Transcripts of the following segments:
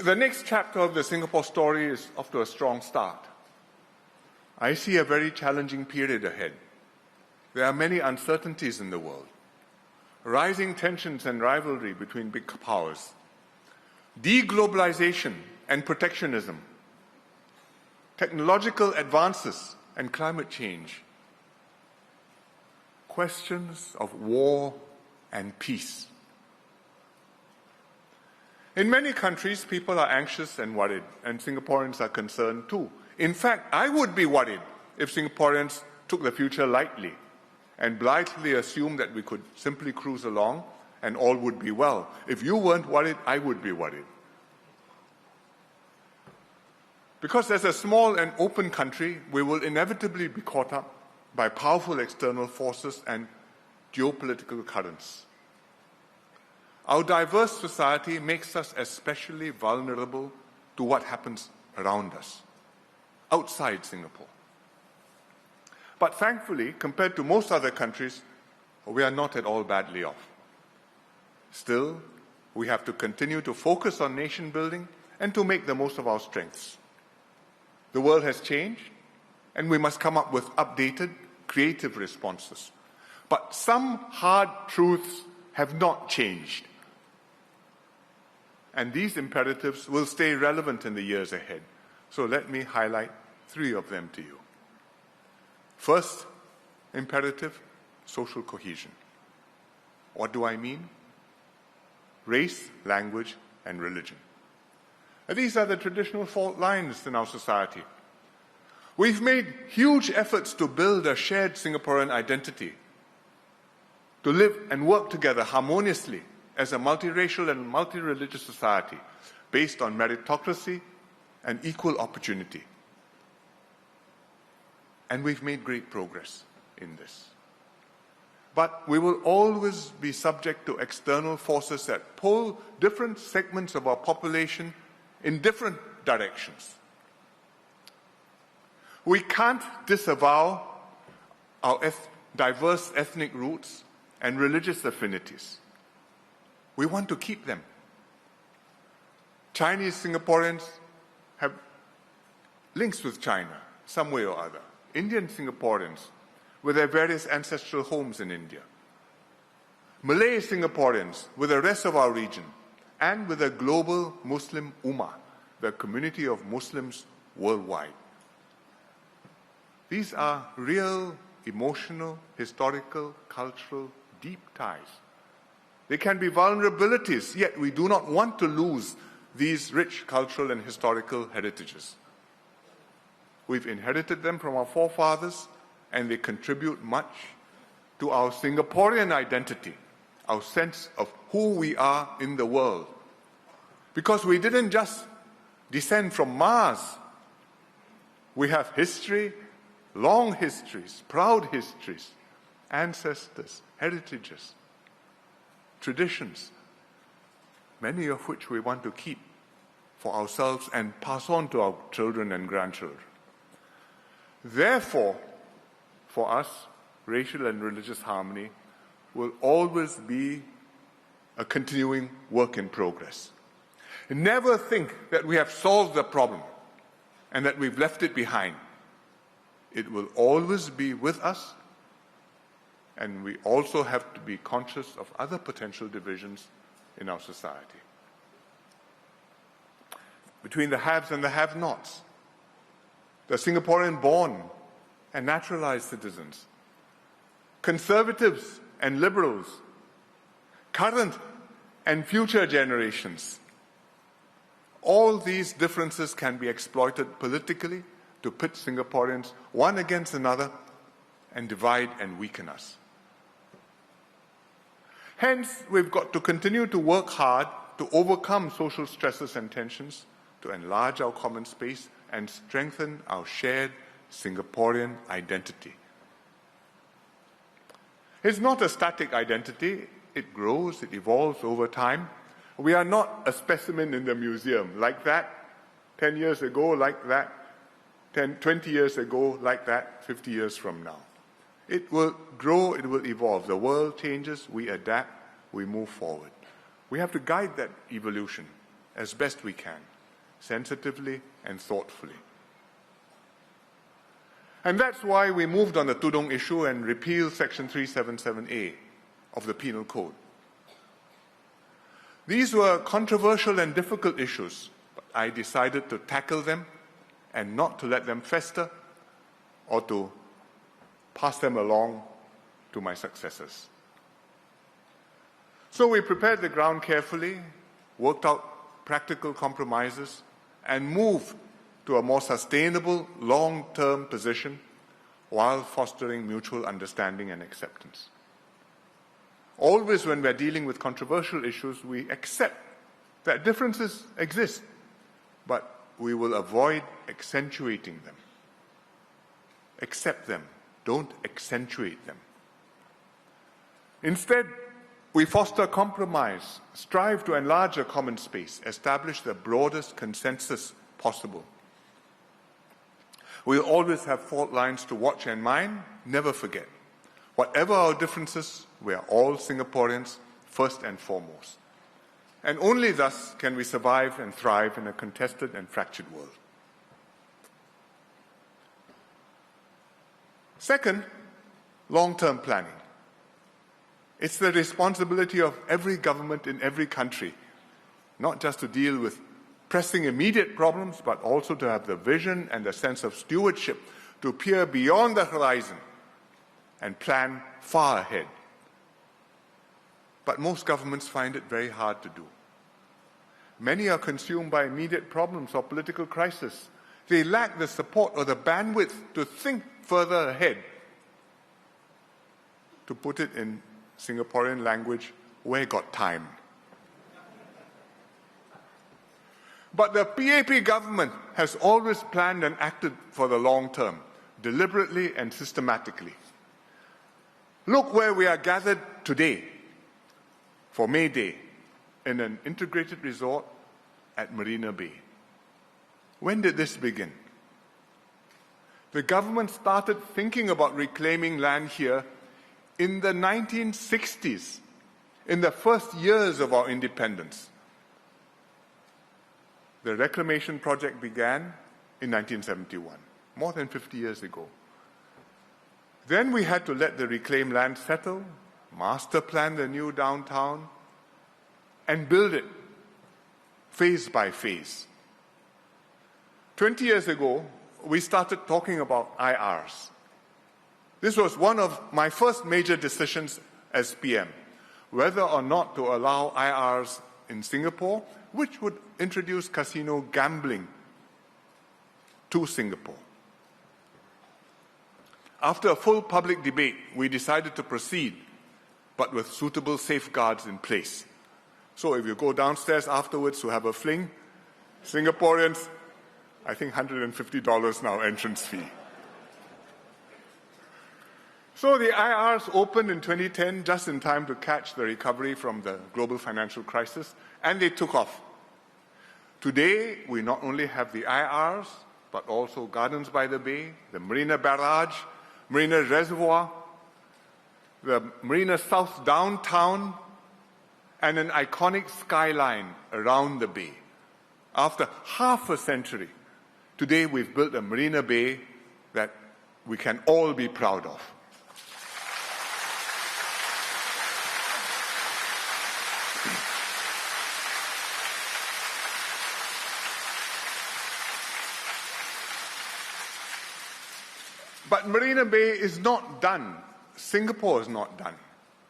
The next chapter of the Singapore story is off to a strong start. I see a very challenging period ahead. There are many uncertainties in the world. Rising tensions and rivalry between big powers. Deglobalization and protectionism. Technological advances and climate change. Questions of war and peace. In many countries, people are anxious and worried, and Singaporeans are concerned too. In fact, I would be worried if Singaporeans took the future lightly and blithely assumed that we could simply cruise along and all would be well. If you weren't worried, I would be worried. Because as a small and open country, we will inevitably be caught up by powerful external forces and geopolitical currents. Our diverse society makes us especially vulnerable to what happens around us, outside Singapore. But thankfully, compared to most other countries, we are not at all badly off. Still, we have to continue to focus on nation building and to make the most of our strengths. The world has changed, and we must come up with updated, creative responses. But some hard truths have not changed. And these imperatives will stay relevant in the years ahead. So let me highlight 3 of them to you. First, imperative, social cohesion. What do I mean? Race, language, and religion. These are the traditional fault lines in our society. We've made huge efforts to build a shared Singaporean identity, to live and work together harmoniously as a multiracial and multi-religious society based on meritocracy and equal opportunity. And we've made great progress in this. But we will always be subject to external forces that pull different segments of our population in different directions. We can't disavow our diverse ethnic roots and religious affinities. We want to keep them. Chinese Singaporeans have links with China, some way or other. Indian Singaporeans with their various ancestral homes in India. Malay Singaporeans with the rest of our region, and with the global Muslim Ummah, the community of Muslims worldwide. These are real, emotional, historical, cultural, deep ties. They can be vulnerabilities, yet we do not want to lose these rich cultural and historical heritages. We've inherited them from our forefathers, and they contribute much to our Singaporean identity, our sense of who we are in the world. Because we didn't just descend from Mars. We have history, long histories, proud histories, ancestors, heritages, traditions, many of which we want to keep for ourselves and pass on to our children and grandchildren. Therefore, for us, racial and religious harmony will always be a continuing work in progress. Never think that we have solved the problem and that we've left it behind. It will always be with us, and we also have to be conscious of other potential divisions in our society. Between the haves and the have-nots, the Singaporean-born and naturalized citizens, conservatives and liberals, current and future generations. All these differences can be exploited politically to pit Singaporeans one against another and divide and weaken us. Hence, we've got to continue to work hard to overcome social stresses and tensions, to enlarge our common space and strengthen our shared Singaporean identity. It's not a static identity. It grows, it evolves over time. We are not a specimen in the museum like that 10 years ago, like that 20 years ago, like that 50 years from now. It will grow, it will evolve. The world changes, we adapt, we move forward. We have to guide that evolution as best we can, sensitively and thoughtfully. And that's why we moved on the Tudong issue and repealed Section 377A of the Penal Code. These were controversial and difficult issues, but I decided to tackle them and not to let them fester or to pass them along to my successors. So we prepared the ground carefully, worked out practical compromises, and moved to a more sustainable, long-term position while fostering mutual understanding and acceptance. Always when we're dealing with controversial issues, we accept that differences exist, but we will avoid accentuating them. Accept them, don't accentuate them. Instead, we foster compromise, strive to enlarge a common space, establish the broadest consensus possible. We'll always have fault lines to watch and mind, never forget. Whatever our differences, we are all Singaporeans, first and foremost. And only thus can we survive and thrive in a contested and fractured world. Second, long-term planning. It's the responsibility of every government in every country, not just to deal with pressing immediate problems, but also to have the vision and the sense of stewardship to peer beyond the horizon and plan far ahead. But most governments find it very hard to do. Many are consumed by immediate problems or political crisis. They lack the support or the bandwidth to think further ahead. To put it in Singaporean language, where got time? But the PAP government has always planned and acted for the long term, deliberately and systematically. Look where we are gathered today for May Day in an integrated resort at Marina Bay. When did this begin? The government started thinking about reclaiming land here in the 1960s, in the first years of our independence. The reclamation project began in 1971, more than 50 years ago. Then we had to let the reclaimed land settle, master plan the new downtown, and build it phase by phase. 20 years ago, we started talking about IRs. This was one of my first major decisions as PM, whether or not to allow IRs in Singapore, which would introduce casino gambling to Singapore. After a full public debate, we decided to proceed, but with suitable safeguards in place. So if you go downstairs afterwards to have a fling, Singaporeans, I think $150 now entrance fee. So the IRs opened in 2010, just in time to catch the recovery from the global financial crisis, and they took off. Today, we not only have the IRs, but also Gardens by the Bay, the Marina Barrage, Marina Reservoir, the Marina South Downtown, and an iconic skyline around the bay. After half a century, today we've built a Marina Bay that we can all be proud of. But Marina Bay is not done. Singapore is not done.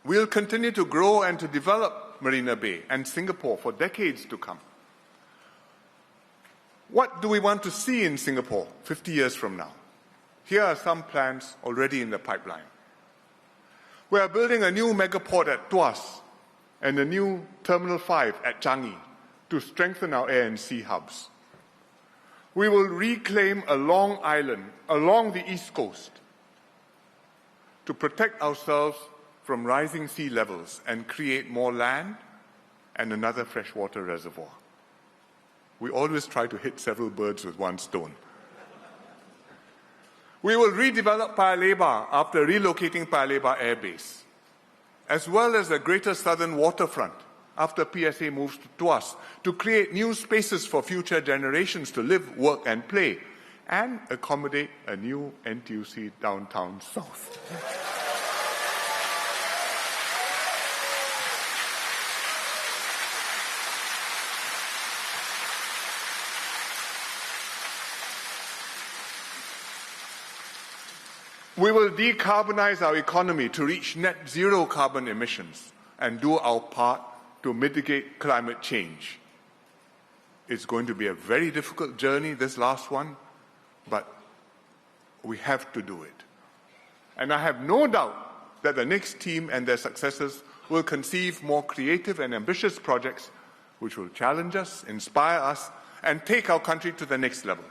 We'll continue to grow and to develop Marina Bay and Singapore for decades to come. What do we want to see in Singapore 50 years from now? Here are some plans already in the pipeline. We are building a new megaport at Tuas and a new Terminal 5 at Changi to strengthen our air and sea hubs. We will reclaim a long island along the east coast to protect ourselves from rising sea levels and create more land and another freshwater reservoir. We always try to hit several birds with one stone. We will redevelop Paya Lebar after relocating Paya Lebar Air Base, as well as the Greater Southern Waterfront after PSA moves to us, to create new spaces for future generations to live, work and play, and accommodate a new NTUC downtown south. We will decarbonize our economy to reach net zero carbon emissions and do our part to mitigate climate change. It's going to be a very difficult journey, this last one, but we have to do it. And I have no doubt that the next team and their successors will conceive more creative and ambitious projects which will challenge us, inspire us, and take our country to the next level.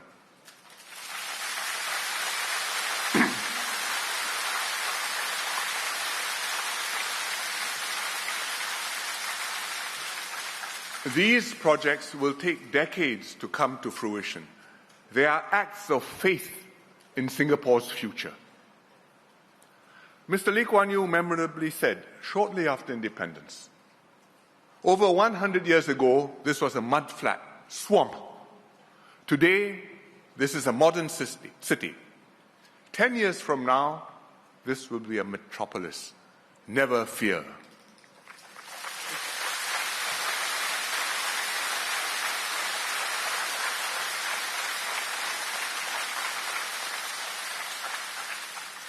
These projects will take decades to come to fruition. They are acts of faith in Singapore's future. Mr. Lee Kuan Yew memorably said, shortly after independence, over 100 years ago, this was a mud-flat swamp. Today, this is a modern city. 10 years from now, this will be a metropolis. Never fear.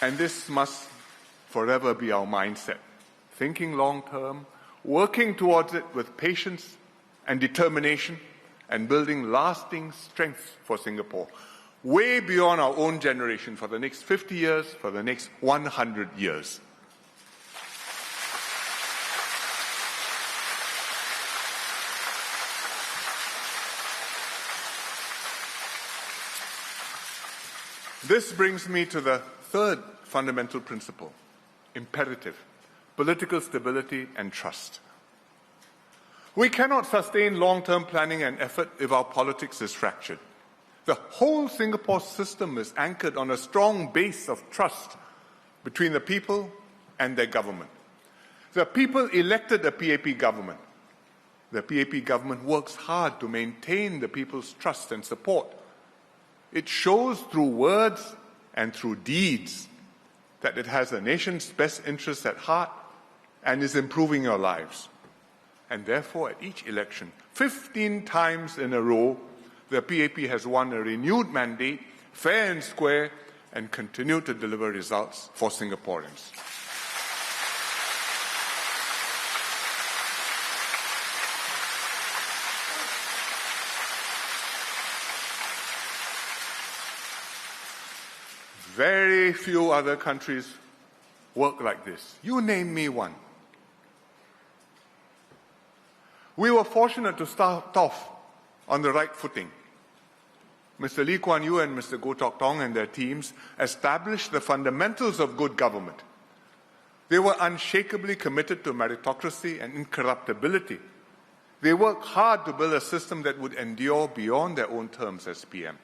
And this must forever be our mindset, thinking long-term, working towards it with patience and determination, and building lasting strength for Singapore, way beyond our own generation, for the next 50 years, for the next 100 years. This brings me to the third fundamental principle, imperative, political stability and trust. We cannot sustain long-term planning and effort if our politics is fractured. The whole Singapore system is anchored on a strong base of trust between the people and their government. The people elected the PAP government. The PAP government works hard to maintain the people's trust and support. It shows through words and through deeds that it has the nation's best interests at heart and is improving your lives. And therefore, at each election, 15 times in a row, the PAP has won a renewed mandate, fair and square, and continued to deliver results for Singaporeans. Very few other countries work like this. You name me one. We were fortunate to start off on the right footing. Mr. Lee Kuan Yew and Mr. Goh Chok Tong and their teams established the fundamentals of good government. They were unshakably committed to meritocracy and incorruptibility. They worked hard to build a system that would endure beyond their own terms as PM.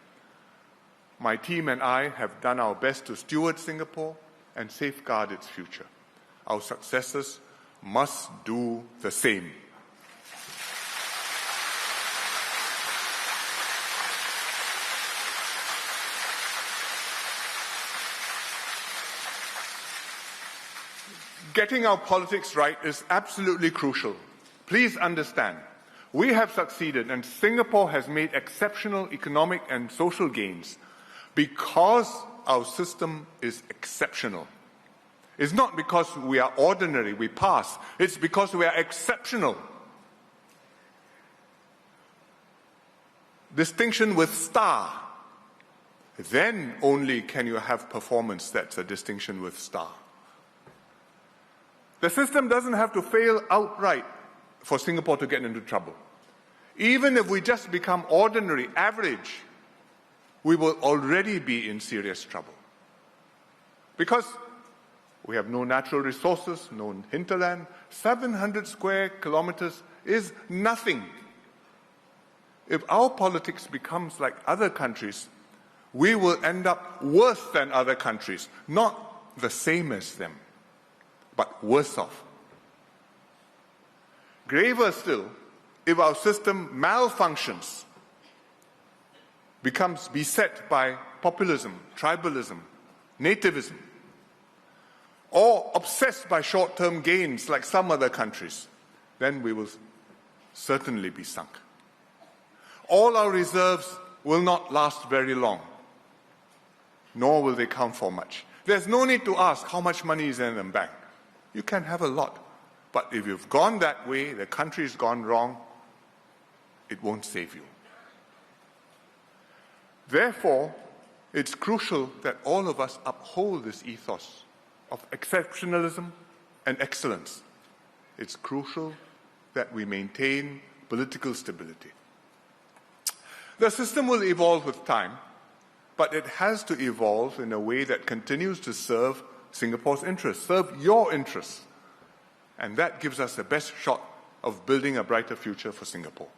My team and I have done our best to steward Singapore and safeguard its future. Our successors must do the same. Getting our politics right is absolutely crucial. Please understand, we have succeeded and Singapore has made exceptional economic and social gains because our system is exceptional. It's not because we are ordinary, we pass. It's because we are exceptional. Distinction with star. Then only can you have performance that's a distinction with star. The system doesn't have to fail outright for Singapore to get into trouble. Even if we just become ordinary, average, we will already be in serious trouble. Because we have no natural resources, no hinterland. 700 square kilometers is nothing. If our politics becomes like other countries, we will end up worse than other countries, not the same as them, but worse off. graver still, if our system malfunctions, becomes beset by populism, tribalism, nativism, or obsessed by short-term gains like some other countries, then we will certainly be sunk. All our reserves will not last very long, nor will they count for much. There's no need to ask how much money is in the bank. You can have a lot, but if you've gone that way, the country's gone wrong, it won't save you. Therefore, it's crucial that all of us uphold this ethos of exceptionalism and excellence. It's crucial that we maintain political stability. The system will evolve with time, but it has to evolve in a way that continues to serve Singapore's interests, serve your interests. And that gives us the best shot of building a brighter future for Singapore.